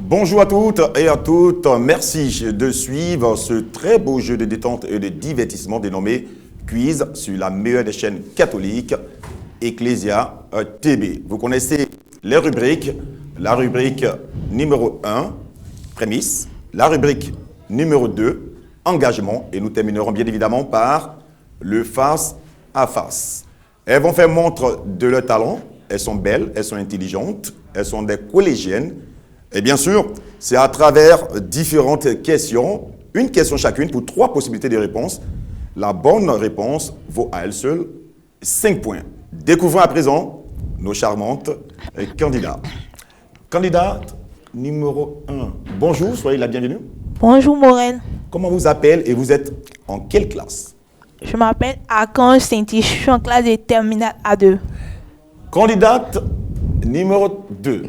Bonjour à toutes et à toutes, merci de suivre ce très beau jeu de détente et de divertissement dénommé Quiz sur la meilleure des chaînes catholiques, Ecclesia TV. Vous connaissez les rubriques, la rubrique numéro 1, prémisse, la rubrique numéro 2, engagement, et nous terminerons bien évidemment par le face à face. Elles vont faire montre de leur talent, elles sont belles, elles sont intelligentes, elles sont des collégiennes. Et bien sûr, c'est à travers différentes questions, une question chacune pour 3 possibilités de réponse. La bonne réponse vaut à elle seule 5 points. Découvrons à présent nos charmantes candidats. Candidate numéro 1. Bonjour, soyez la bienvenue. Bonjour Morel. Comment vous appelez et vous êtes en quelle classe? Je m'appelle Archange Saint-Tiche, je suis en classe de terminale A2. Candidate numéro 2.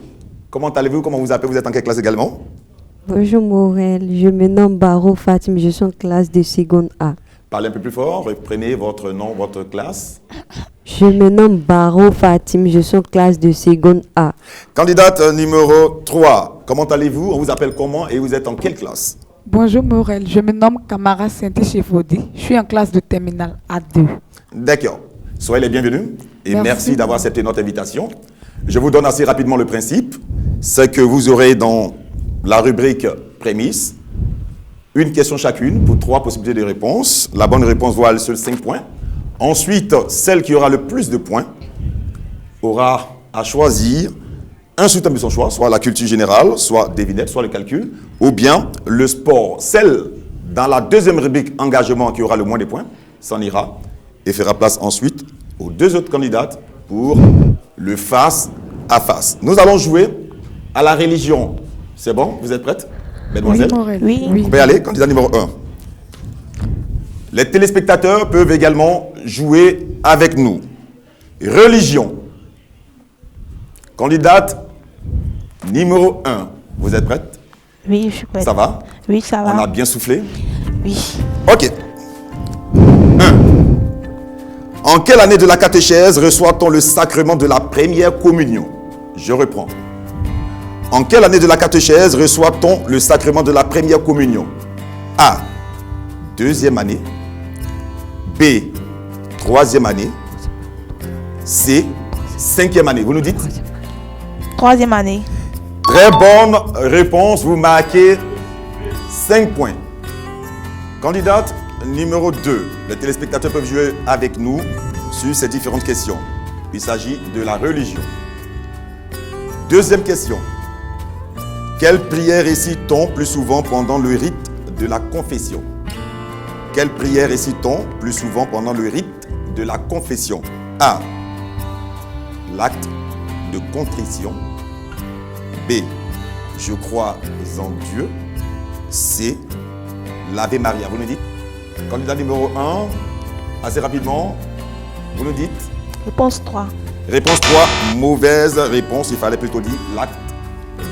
Comment allez-vous? Comment vous appelez? Vous êtes en quelle classe également? Bonjour Morel, je me nomme Baro Fatim, je suis en classe de seconde A. Parlez un peu plus fort, reprenez votre nom, votre classe. Je me nomme Baro Fatim, je suis en classe de seconde A. Candidate numéro 3. Comment allez-vous? On vous appelle comment et vous êtes en quelle classe? Bonjour Morel, je me nomme Kamara Saint-Chefodi, je suis en classe de terminale A2. D'accord. Soyez les bienvenus et merci d'avoir accepté notre invitation. Je vous donne assez rapidement le principe. C'est que vous aurez dans la rubrique prémisse une question chacune pour 3 possibilités de réponse. La bonne réponse vaut à elle seule 5 points. Ensuite, celle qui aura le plus de points aura à choisir un sous-thème de son choix, soit la culture générale, soit devinette, soit le calcul, ou bien le sport. Celle dans la deuxième rubrique engagement qui aura le moins de points s'en ira et fera place ensuite aux 2 autres candidates pour le face à face. Nous allons jouer à la religion. C'est bon? Vous êtes prêtes, mesdemoiselles? Oui, Morel. Oui. On peut y aller, candidat numéro 1. Les téléspectateurs peuvent également jouer avec nous. Religion. Candidate numéro 1. Vous êtes prête? Oui, je suis prête. Ça va? Oui, ça va. On a bien soufflé? Oui. Ok. 1. En quelle année de la catéchèse reçoit-on le sacrement de la première communion? Je reprends. En quelle année de la catéchèse reçoit-on le sacrement de la première communion? A. 2e année. B. 3e année. C. 5e année. Vous nous dites? 3e année. Très bonne réponse. Vous marquez 5 points. Candidate numéro 2. Les téléspectateurs peuvent jouer avec nous sur ces différentes questions. Il s'agit de la religion. Deuxième question. Quelle prière récite-t-on plus souvent pendant le rite de la confession? Quelle prière récite-t-on plus souvent pendant le rite de la confession? A. L'acte de contrition. B. Je crois en Dieu. C. L'Ave Maria. Vous nous dites? Candidat numéro 1, assez rapidement, vous nous dites? Réponse 3. Réponse 3, mauvaise réponse, il fallait plutôt dire l'acte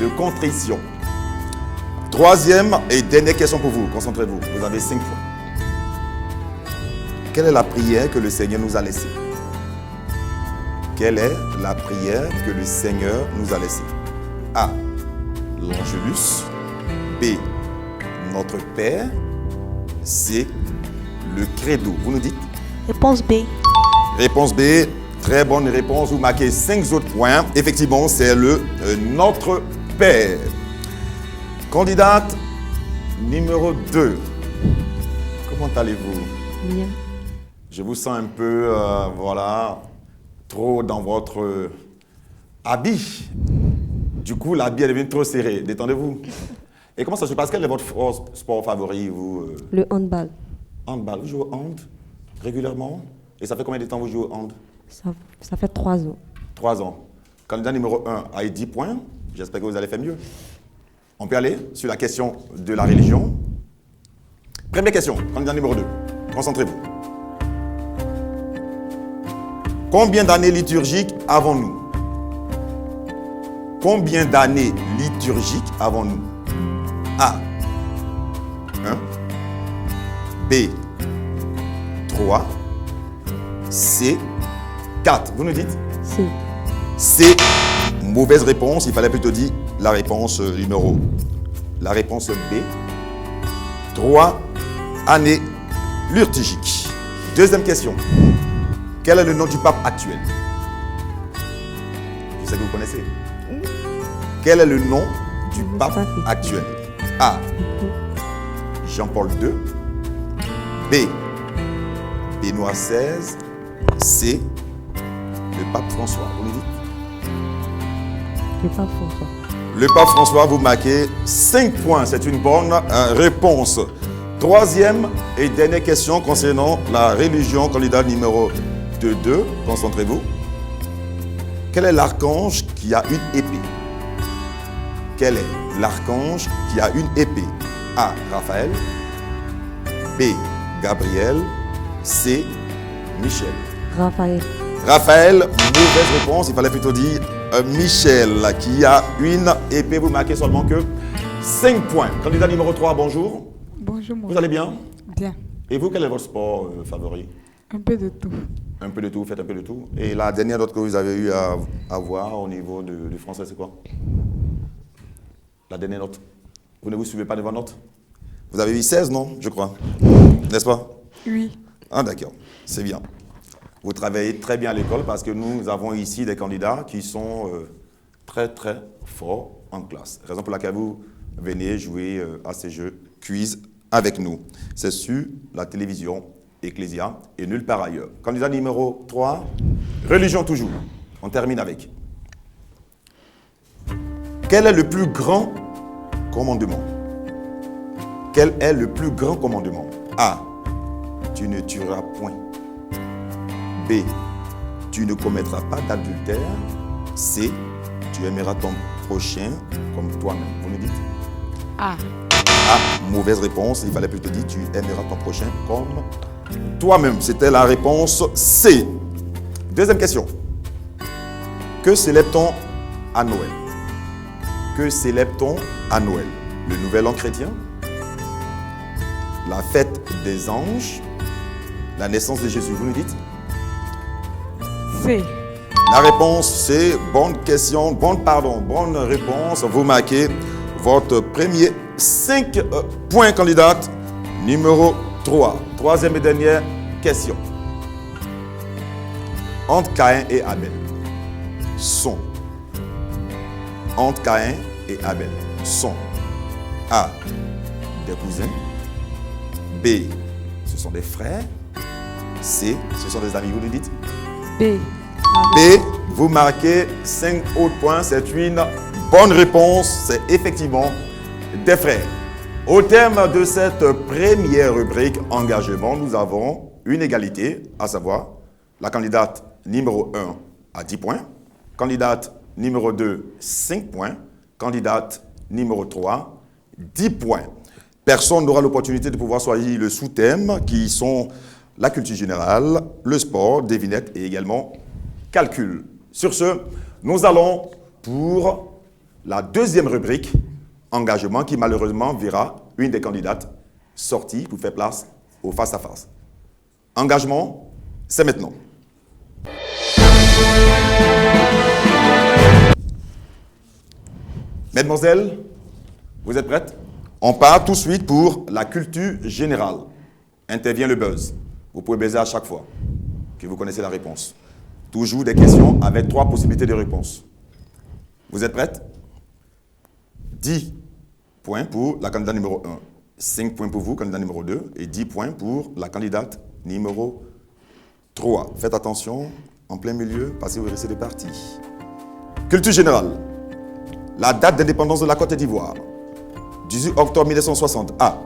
de contrition. 3e et dernière question pour vous, concentrez-vous, vous avez 5 points. Quelle est la prière que le Seigneur nous a laissée? Quelle est la prière que le Seigneur nous a laissée? A. L'Angelus. B. Notre Père. C. Le credo. Vous nous dites? Réponse B. Réponse B. Très bonne réponse. Vous marquez 5 autres points. Effectivement, c'est le Notre Père. Candidate numéro 2. Comment allez-vous? Bien. Je vous sens un peu, trop dans votre habit. Du coup, l'habit est devenu trop serré. Détendez-vous. Et comment ça se passe? Quel est votre sport favori, vous? Le handball. Handball. Vous jouez au hand régulièrement? Et ça fait combien de temps vous jouez au hand? Ça fait 3 ans. 3 ans. Candidat numéro 1 a eu 10 points. J'espère que vous allez faire mieux. On peut aller sur la question de la religion. Première question, candidat numéro 2. Concentrez-vous. Combien d'années liturgiques avons-nous? Combien d'années liturgiques avons-nous? A. 1. B. 3. C. 4. Vous nous dites? C. C. Mauvaise réponse. Il fallait plutôt dire la réponse numéro. La réponse B. 3 années liturgiques. Deuxième question. Quel est le nom du pape actuel? Je sais que vous connaissez. Quel est le nom du pape actuel? A. Jean-Paul II. B. Benoît XVI. C. Le pape François. Vous le dites? Le pape François. Le pape François, vous marquez 5 points. C'est une bonne réponse. Troisième et dernière question concernant la religion, candidat numéro 2. Concentrez-vous. Quel est l'archange qui a une épée? Quel est l'archange qui a une épée? A. Raphaël. B. Gabriel. C. Michel. Raphaël. Raphaël, mauvaise réponse. Il fallait plutôt dire Michel qui a une épée. Vous marquez seulement que 5 points. Candidat numéro 3, bonjour. Bonjour, Vous allez bien? Bien. Et vous, quel est votre sport favori? Un peu de tout. Un peu de tout, vous faites un peu de tout. Et la dernière note que vous avez eu à voir au niveau du français, c'est quoi? La dernière note. Vous ne vous suivez pas de vos notes? Vous avez eu 16, non? Je crois. N'est-ce pas? Oui. Ah, d'accord. C'est bien. Vous travaillez très bien à l'école parce que nous avons ici des candidats qui sont très, très forts en classe. Raison pour laquelle vous venez jouer à ces jeux quiz avec nous. C'est sur la télévision Ecclesia et nulle part ailleurs. Candidat numéro 3, religion toujours. On termine avec. Quel est le plus grand commandement? Quel est le plus grand commandement? A. Tu ne tueras point. B. Tu ne commettras pas d'adultère. C. Tu aimeras ton prochain comme toi-même. Vous me dites? A. A. Mauvaise réponse. Il fallait plutôt dire tu aimeras ton prochain comme toi-même. C'était la réponse C. Deuxième question. Que célèbre-t-on à Noël? Que célèbre-t-on à Noël? Le nouvel an chrétien? La fête des anges? La naissance de Jésus? Vous nous dites? C. La réponse C. Bonne question, bonne réponse. Vous marquez votre premier 5 points, candidate numéro 3. Troisième et dernière question. Entre Caïn et Abel sont. Entre Caïn et Abel sont. A. Des cousins. B. Ce sont des frères. C. Ce sont des amis. Vous le dites? B. B. Vous marquez 5 autres points. C'est une bonne réponse. C'est effectivement des frères. Au terme de cette première rubrique engagement, nous avons une égalité, à savoir la candidate numéro 1 à 10 points, candidate numéro 2, 5 points, candidate numéro 3, 10 points. Personne n'aura l'opportunité de pouvoir choisir le sous-thème qui sont la culture générale, le sport, devinette et également calcul. Sur ce, nous allons pour la deuxième rubrique, engagement, qui malheureusement verra une des candidates sortie pour faire place au face-à-face. Engagement, c'est maintenant. Mesdemoiselles, vous êtes prêtes? On part tout de suite pour la culture générale. Intervient le buzz. Vous pouvez buzzer à chaque fois que vous connaissez la réponse. Toujours des questions avec 3 possibilités de réponse. Vous êtes prêtes? 10 points pour la candidate numéro 1. 5 points pour vous, candidat numéro 2. Et 10 points pour la candidate numéro 3. Faites attention, en plein milieu, passez au récit de partie. Culture générale. La date d'indépendance de la Côte d'Ivoire. 18 octobre 1960. A.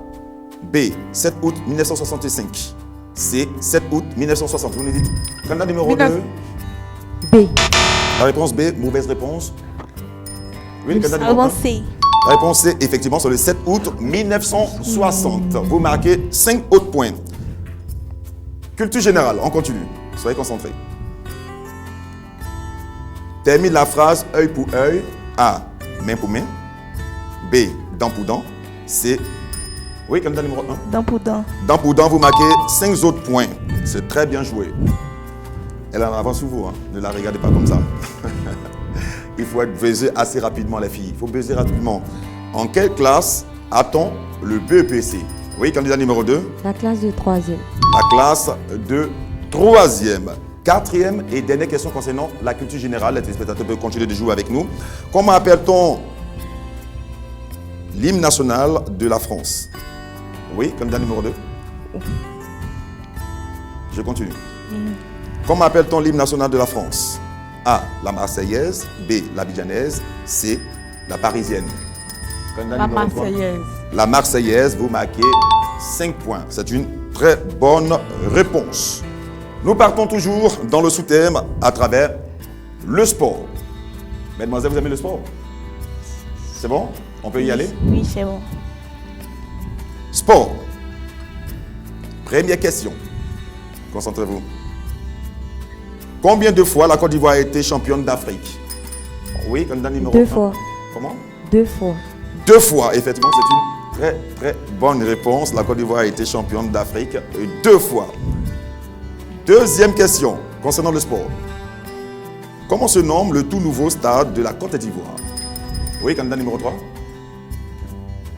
B. 7 août 1965. C. 7 août 1960. Vous nous dites. Candidat numéro 2. B. La réponse B. Mauvaise réponse. Oui, le candidat numéro 1. C. La réponse est effectivement sur le 7 août 1960. Vous marquez 5 autres points. Culture générale, on continue. Soyez concentrés. Termine la phrase œil pour œil. A, main pour main. B, dent pour dent. C, oui, candidat numéro 1. Dent pour dent. Dent pour dent, vous marquez 5 autres points. C'est très bien joué. Elle en avance sur vous, hein. Ne la regardez pas comme ça. Il faut être baiser assez rapidement, les filles. Il faut baiser rapidement. En quelle classe a-t-on le BEPC? Oui, candidat numéro 2. La classe de 3e. La classe de 3e. 4e et dernière question concernant la culture générale. Les téléspectateurs peuvent continuer de jouer avec nous. Comment appelle-t-on l'hymne national de la France? Oui, candidat numéro 2. Je continue. Comment appelle-t-on l'hymne national de la France? A, la Marseillaise. B, l'Abidjanaise. C, la Parisienne. Candidat La numéro 3. Marseillaise. La Marseillaise, vous marquez 5 points. C'est une très bonne réponse. Nous partons toujours dans le sous-thème à travers le sport. Mesdemoiselles, vous aimez le sport? C'est bon? On peut y aller? Oui, c'est bon. Sport. Première question. Concentrez-vous. Combien de fois la Côte d'Ivoire a été championne d'Afrique? Oui, candidat numéro 2 1. fois. Comment? 2 fois. 2 fois, effectivement, c'est une très très bonne réponse. La Côte d'Ivoire a été championne d'Afrique 2 fois. Deuxième question concernant le sport. Comment se nomme le tout nouveau stade de la Côte d'Ivoire? Oui, candidat numéro 3.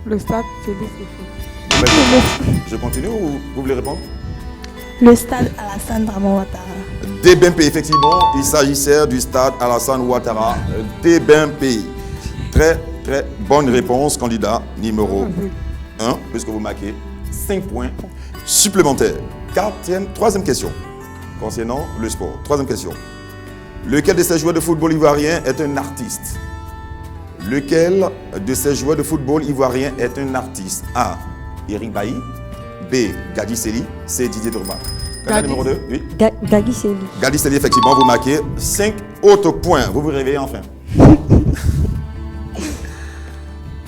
Le stade Félix Houphouët. Je continue ou vous voulez répondre? Le stade Alassane Dramane Ouattara. DBMP, effectivement, il s'agissait du stade Alassane Ouattara, DBMP. Très très bonne réponse, candidat numéro 1, puisque vous marquez 5 points supplémentaires. Troisième question concernant le sport. Troisième question. Lequel de ces joueurs de football ivoirien est un artiste? Lequel de ces joueurs de football ivoirien est un artiste? A, Eric Bailly. B, Gadi Seli. C, Didier Drogba. Candidat numéro 2, oui. Gadi Seli. Gadi Seli, effectivement, vous marquez 5 autres points. Vous vous réveillez enfin.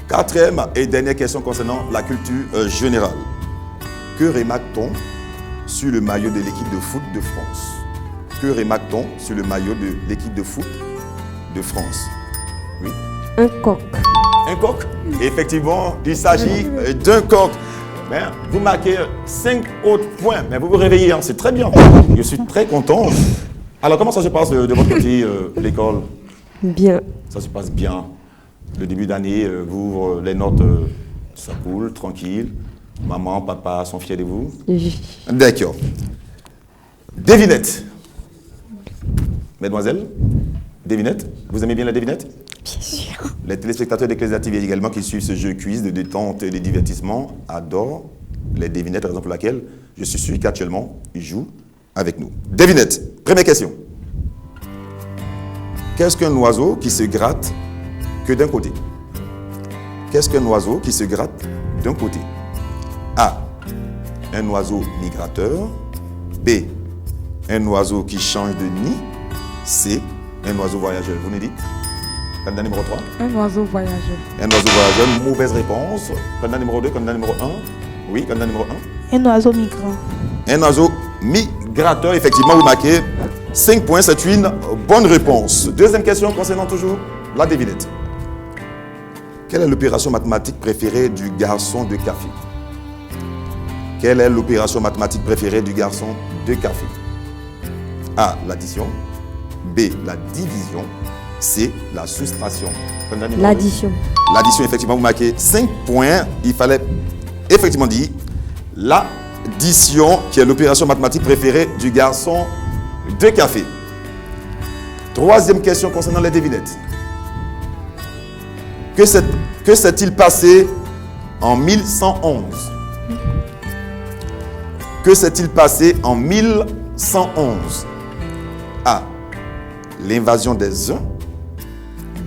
Quatrième et dernière question concernant la culture générale. Que remarque-t-on sur le maillot de l'équipe de foot de France? Que remarque-t-on sur le maillot de l'équipe de foot de France? Oui. Un coq. Un coq? Effectivement, il s'agit d'un coq. Ben, vous marquez 5 autres points. Mais vous vous réveillez, hein, c'est très bien. Je suis très content. Alors, comment ça se passe de votre côté, l'école? Bien. Ça se passe bien. Le début d'année, vous, les notes, ça coule, tranquille. Maman, papa sont fiers de vous. D'accord. Devinette. Mesdemoiselles, devinette. Vous aimez bien la devinette? Bien sûr. Les téléspectateurs d'Ecclesia TV également qui suivent ce jeu quiz de détente et de divertissement adorent les devinettes, raison pour laquelle je suis sûr qu'actuellement, ils jouent avec nous. Devinette. Première question. Qu'est-ce qu'un oiseau qui se gratte que d'un côté? Qu'est-ce qu'un oiseau qui se gratte d'un côté? A. Un oiseau migrateur. B. Un oiseau qui change de nid. C. Un oiseau voyageur. Vous nous dites? Candidat numéro 3. Un oiseau voyageur. Un oiseau voyageur. Mauvaise réponse. Candidat numéro 2. Candidat numéro 1. Oui, candidat numéro 1. Un oiseau migrant. Un oiseau migrateur. Effectivement, vous marquez 5 points. C'est une bonne réponse. Deuxième question concernant toujours la devinette. Quelle est l'opération mathématique préférée du garçon de café? Quelle est l'opération mathématique préférée du garçon de café? A. L'addition. B. La division. C. La soustraction. L'addition. L'addition, effectivement, vous marquez 5 points. Il fallait effectivement dire l'addition, qui est l'opération mathématique préférée du garçon de café. Troisième question concernant les devinettes. Que s'est-il passé en 1111? Que s'est-il passé en 1111? A. L'invasion des uns.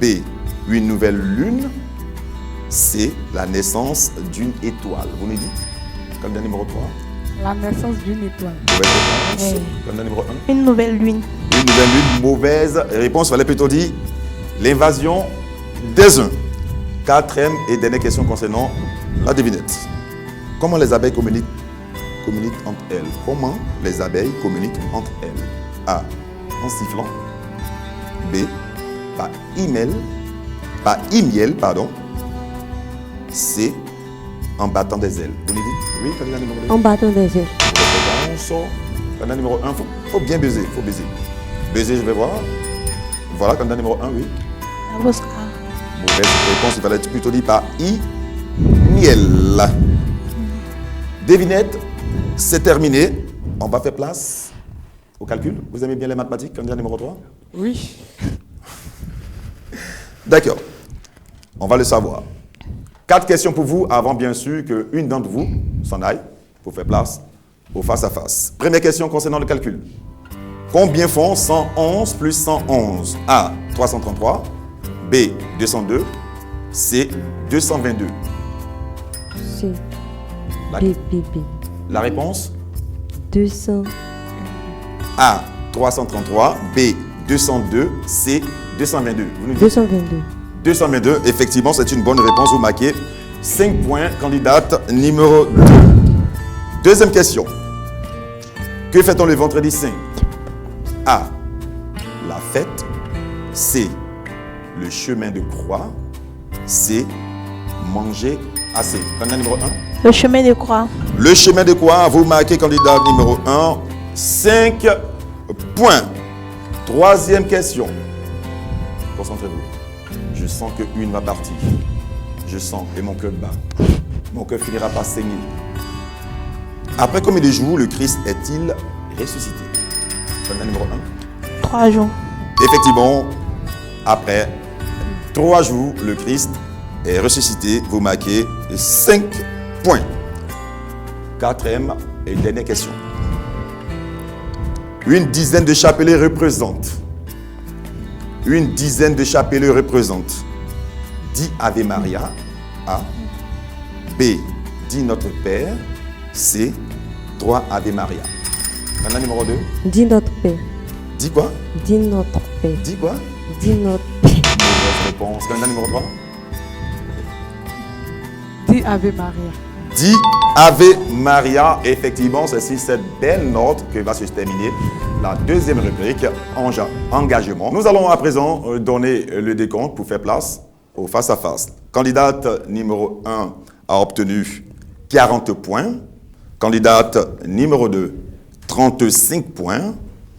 B. Une nouvelle lune. C. La naissance d'une étoile. Vous nous dites? Candidat numéro 3. La naissance d'une étoile. Mauvaise réponse. Candidat numéro 1. Une nouvelle lune. Une nouvelle lune. Mauvaise réponse. Il fallait plutôt dire l'invasion des uns. Quatrième et dernière question concernant la devinette. Comment les abeilles communiquent entre elles? Comment les abeilles communiquent entre elles? A. En sifflant. B. Par email. C. En battant des ailes. Vous nous dites oui, candidat numéro 2. En battant des ailes. Réponse. Candidat numéro 1, faut bien baiser, faut baiser. Baiser, je vais voir. Voilà, candidat numéro 1, oui. La réponse A. Mauvaise réponse, il fallait plutôt dire par miel. Devinette, c'est terminé. On va faire place au calcul. Vous aimez bien les mathématiques, candidat numéro 3? Oui. D'accord. On va le savoir. 4 questions pour vous, avant bien sûr qu'une d'entre vous s'en aille pour faire place au face-à-face. Première question concernant le calcul. Combien font 111 plus 111? A. 333. B. 202. C. 222. C. La, B. la réponse? 200. A. 333. B. 202. C. 222. Vous nous dites 222. 222, effectivement, c'est une bonne réponse. Vous marquez 5 points, candidate numéro 2. Deuxième question. Que fait-on le vendredi saint? A. La fête. C. Le chemin de croix. C. Manger assez. Candidat numéro 1. Le chemin de croix. Le chemin de croix, vous marquez candidat numéro 1. 5 points. Troisième question. Concentrez-vous. Je sens qu'une va partir. Je sens et mon cœur bat. Mon cœur finira par saigner. Après combien de jours le Christ est-il ressuscité? Candidat numéro 1. 3 jours. Effectivement, après 3 jours, le Christ est ressuscité. Vous marquez 5 points. Quatrième et dernière question. Une dizaine de chapelets représentent. Une dizaine de chapelets représentent. Dis Ave Maria. A. B. Dis Notre Père. C. 3 Ave Maria. Candidat numéro 2. Dis notre Père. Dis quoi? Dis notre Père. Dis quoi? Dis notre Père. Mauvaise réponse. Candidat numéro 3. Dis Ave Maria. Dis Ave Maria. Effectivement, c'est sur cette belle note que va se terminer la deuxième rubrique, engagement. Nous allons à présent donner le décompte pour faire place au face-à-face. Candidate numéro 1 a obtenu 40 points. Candidate numéro 2, 35 points.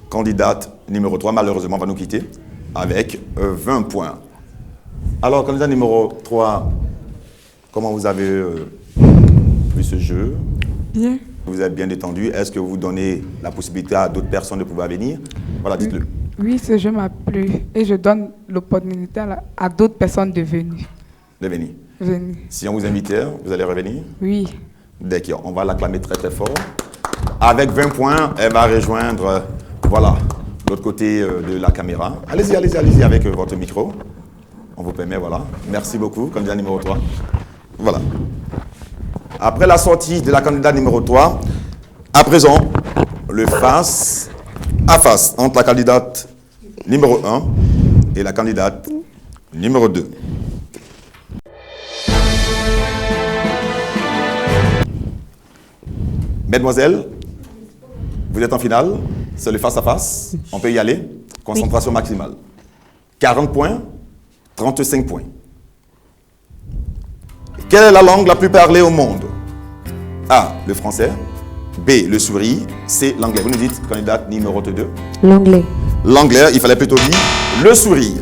Candidate numéro 3, malheureusement, va nous quitter avec 20 points. Alors, candidat numéro 3, comment vous avez vu ce jeu? Bien. Vous êtes bien détendu. Est-ce que vous donnez la possibilité à d'autres personnes de pouvoir venir? Voilà, dites-le. Oui, ce jeu m'a plu et je donne l'opportunité à d'autres personnes de venir. De venir. Venir. Si on vous invitait, vous allez revenir? Oui. D'accord, on va l'acclamer très très fort. Avec 20 points, elle va rejoindre, voilà, l'autre côté de la caméra. Allez-y, allez-y, allez-y avec votre micro. On vous permet, voilà. Merci beaucoup, candidat numéro 3. Voilà. Après la sortie de la candidate numéro 3, à présent, le face à face entre la candidate numéro 1 et la candidate numéro 2. Mesdemoiselles, vous êtes en finale, c'est le face à face, on peut y aller, concentration maximale. 40 points, 35 points. Quelle est la langue la plus parlée au monde? A, le français. B, le sourire. C, l'anglais. Vous nous dites, candidate numéro 2. L'anglais. L'anglais, il fallait plutôt dire le sourire.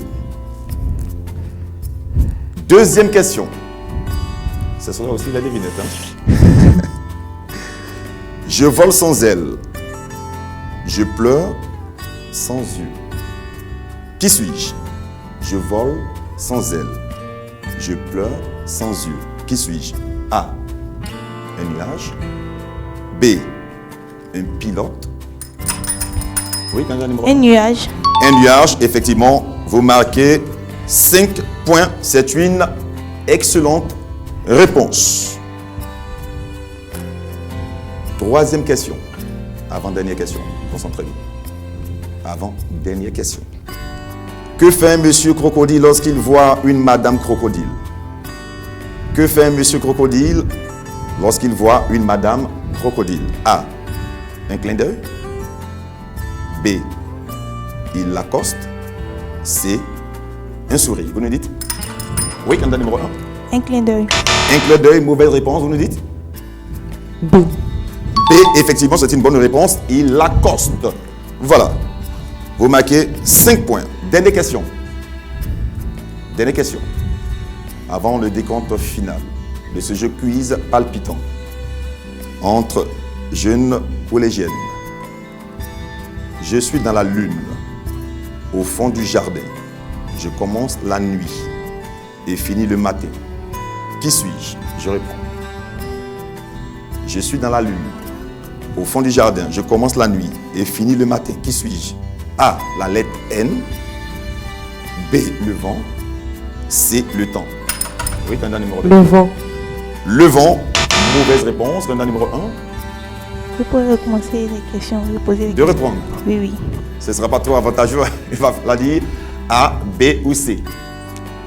Deuxième question. C'est cela aussi la devinette. Hein? Je vole sans aile. Je pleure sans yeux. Qui suis-je? Je vole sans aile. Je pleure sans yeux. Qui suis-je? A, un nuage. B, un pilote. Oui, candidat numéro 1. Un nuage. Un nuage, effectivement, vous marquez 5 points. C'est une excellente réponse. Troisième question. Avant-dernière question. Concentrez-vous. Avant-dernière question. Que fait un monsieur crocodile lorsqu'il voit une madame crocodile? Que fait un monsieur crocodile lorsqu'il voit une madame crocodile? A. Un clin d'œil. B. Il l'accoste. C. Un sourire. Vous nous dites? Oui, candidat numéro 1. Un clin d'œil. Un clin d'œil, mauvaise réponse, vous nous dites? B. B, effectivement, c'est une bonne réponse. Il l'accoste. Voilà. Vous marquez 5 points. Dernière question. Dernière question. Avant le décompte final de ce jeu quiz palpitant entre jeunes collégiennes. Je suis dans la lune, au fond du jardin. Je commence la nuit et finis le matin. Qui suis-je? Je réponds. Je suis dans la lune, au fond du jardin. Je commence la nuit et finis le matin. Qui suis-je? A. La lettre N. B. Le vent. C. Le temps. Oui, candidat numéro 2. Le vent. Le vent. Mauvaise réponse. Candidat numéro 1. Vous pouvez recommencer les questions. Vous poser les De questions. reprendre. Oui, oui. Ce ne sera pas trop avantageux. Il va la dire A, B ou C.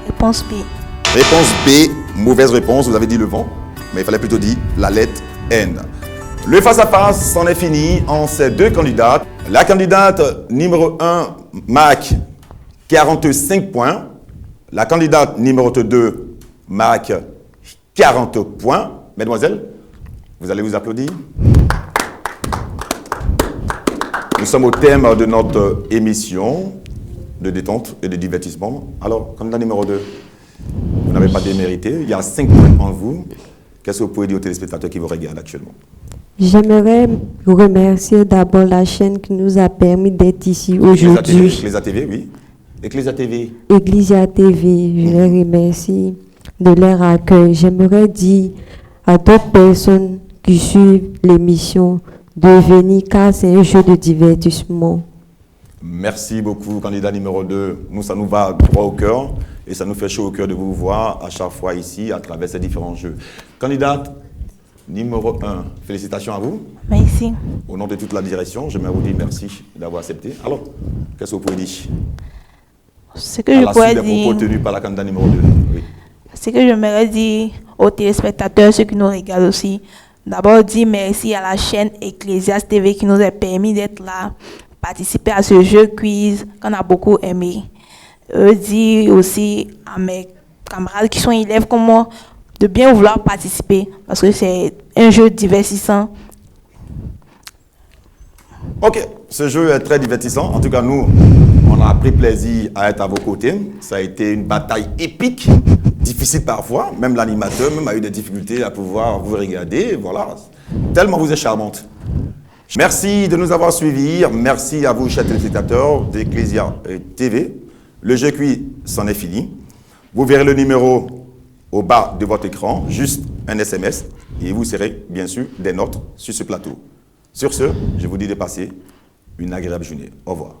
Réponse B. Réponse B. Mauvaise réponse. Vous avez dit le vent. Mais il fallait plutôt dire la lettre N. Le face-à-face s'en est fini en ces deux candidates. La candidate numéro 1 marque 45 points. La candidate numéro 2 marque 40 points. Mesdemoiselles, vous allez vous applaudir. Nous sommes au thème de notre émission de détente et de divertissement. Alors, candidat numéro 2, vous n'avez pas démérité. Il y a 5 points en vous. Qu'est-ce que vous pouvez dire aux téléspectateurs qui vous regardent actuellement? J'aimerais remercier d'abord la chaîne qui nous a permis d'être ici aujourd'hui. Ecclesia TV, oui. Ecclesia TV. Ecclesia TV, je les remercie de leur accueil. J'aimerais dire à d'autres personnes qui suivent l'émission de venir car c'est un jeu de divertissement. Merci beaucoup, candidat numéro 2. Nous, ça nous va droit au cœur et ça nous fait chaud au cœur de vous voir à chaque fois ici à travers ces différents jeux. Candidate numéro 1, félicitations à vous. Merci. Au nom de toute la direction, je vous dire merci d'avoir accepté. Alors, qu'est-ce que vous pouvez dire Ce que à je la pourrais suite des propos dire, tenus par la candidate numéro 2? Oui. ce que j'aimerais dire aux téléspectateurs, ceux qui nous regardent aussi, d'abord dire merci à la chaîne Ecclesias TV qui nous a permis d'être là, participer à ce jeu quiz qu'on a beaucoup aimé. Dire aussi à mes camarades qui sont élèves comme moi de bien vouloir participer parce que c'est un jeu divertissant. Ok, ce jeu est très divertissant. En tout cas, nous, on a pris plaisir à être à vos côtés. Ça a été une bataille épique, difficile parfois. Même l'animateur même a eu des difficultés à pouvoir vous regarder. Voilà, tellement vous êtes charmante. Merci de nous avoir suivis. Merci à vous, chers téléspectateurs d'Ecclesia TV. Le jeu cuit s'en est fini. Vous verrez le numéro au bas de votre écran, juste un SMS, et vous serez bien sûr des notes sur ce plateau. Sur ce, je vous dis de passer une agréable journée. Au revoir.